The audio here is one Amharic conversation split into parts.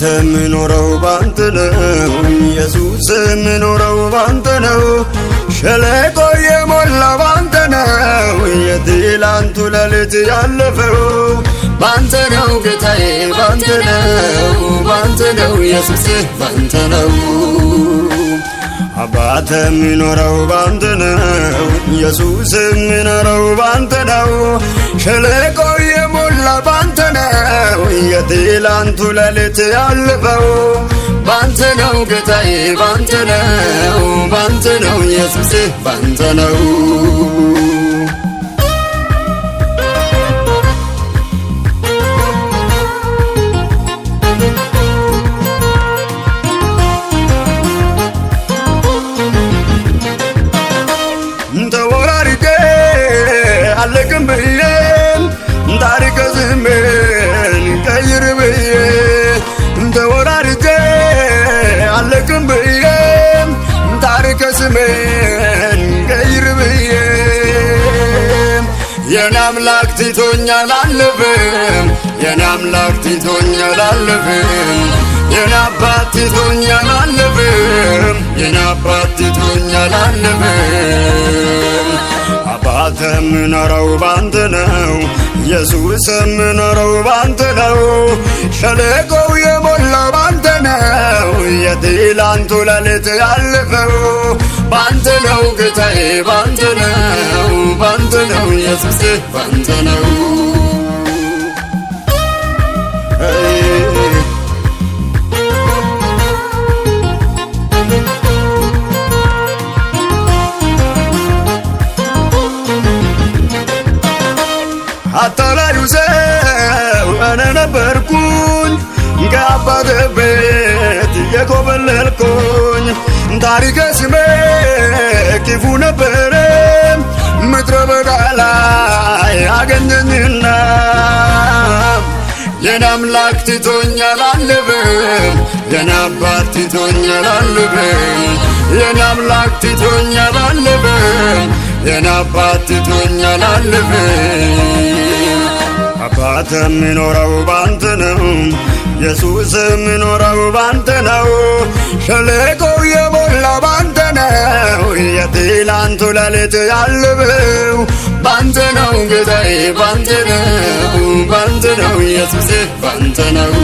አባተ ምኖረው ባንተ ነው ኢየሱስ ምኖረው ባንተ ነው ሸለቆ የሞላ ባንተ ነው የትላንቱ ሌሊት ያለፈው ባንተ ነው ጌታዬ ባንተ ነው ኢየሱስ ባንተ ነው አባተ ምኖረው ባንተ ነው ኢየሱስ ምኖረው ባንተ ነው ሸለቆ የሞላ ባንተ ነው የትላንቱ ሌሊት ያለፈው ባንተ ነው ጌታዬ ባንተ ነው ኢየሱስ ባንተ ነው ተወራርጄ አለቅም ብዬ ታሪክ ስሜን ቀይር ብዬ ተወራርጄ አለቅም ብዬ ታሪክ ስሜን ቀይር ብዬ የኔ አምላክ ትቶኛል አልልም የኔ አምላክ ትቶኛል አልልም የኔ አባት ትቶኛል አልልም የኔ አባት ትቶኛል አልልም አባተ ምኖረው ባንተ ነው ኢየሱስ ምኖረው ባንተ ነው ሸለቆው የሞላ ባንተ ነው የትላንቱ ሌሊት ያለፈው ባንተ ነው ጌታዬ ባንተ ነው ኢየሱስ ባንተ ነው አታላዩ ሰው እኔ ነበርኩኝ ከአባቴ ቤት የኮበለልኩኝ ታሪከ ስሜ ክፉ ነበረ ምድረ በዳ ላይ አገኘኝና የኔ አምላክ ትቶኛል አልልም የኔ አባት ትቶኛል አልልም የኔ አምላክ ትቶኛል አልልም የኔ አባት ትቶኛል አልልም አባተ ምኖረው ባንተ ነው ኢየሱስ ምኖረው ባንተ ነው ሸለቆው የሞላ ባንተ ነው የትላንቱ ሌሊት ያለፈው ባንተ ነው ጌታዬ ባንተ ነው ኢየሱስ ባንተ ነው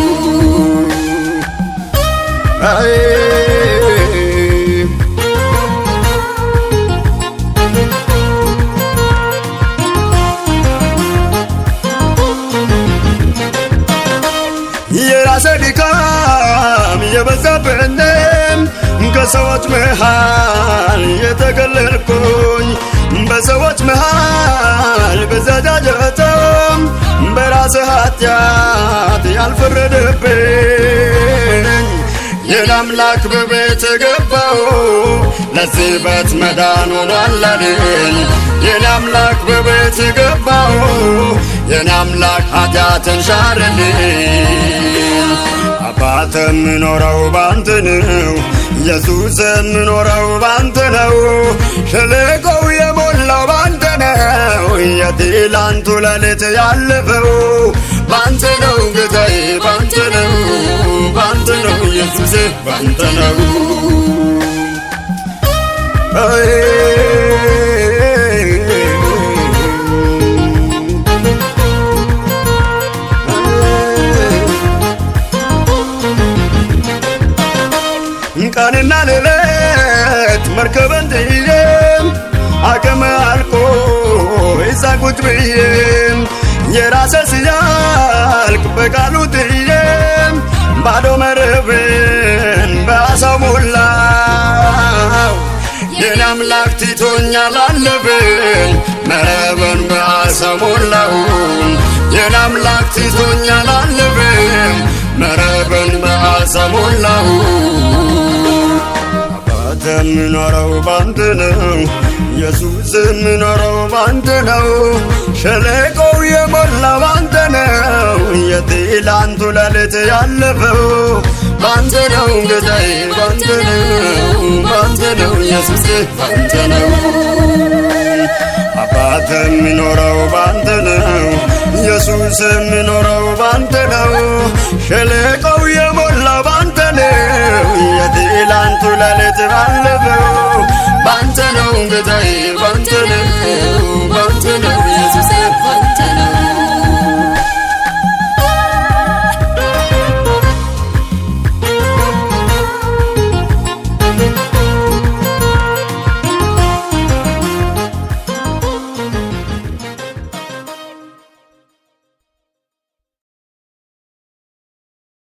የራሴ ድካም የበዛብኝም ከሰዎች መሃል የተገለልኩኝ በሰዎች መሃል በዘጃጀተም በራሴ ኃጢአት ያልፈረደብኝ የኔ አምላክ በቤት ገባው ለዚህ በት መዳን ሆኗል አይደል የኔ አምላክ በቤት ገባው የኔ አምላክ ኃጢአትን ሻረልኝ አባተ ምኖረው ባንተ ነው ኢየሱስ ምኖረው ባንተ ነው ሸለቆው የሞላው ባንተ ነው የትላንቱ ሌሊት ያለፈው ባንተ ነው ጌታዬ ባንተ ነው ኢየሱስ ባንተ ነው ቀንና ሌሊት መርከብን ጥዬ አቅም አልቆ እዛ ቁጭ ብዬ የራሴ ሲያልቅ በቃሉ ጥዬ ባዶ መረብን በአሳው ሞላው የኔ አምላክ ትቶኛል አልልም መረብን በአሳው ሞላው የኔ አምላክ ትቶኛል አልልም መረብን በአሳው ሞላው አባተ ምኖረው ባንተ ነው ኢየሱስ ምኖረው ባንተ ነው ሸለቆው የሞላ ባንተ ነው የትላንቱ ሌሊት ያለፈው ባንተ ነው ጌታዬ ባንተ ነው ኢየሱስ ባንተ ነው አባተ ምኖረው ባንተ ነው ኢየሱስ ምኖረው ባንተ ነው ሸለቆው የሞላ ሌሊት ባለፈ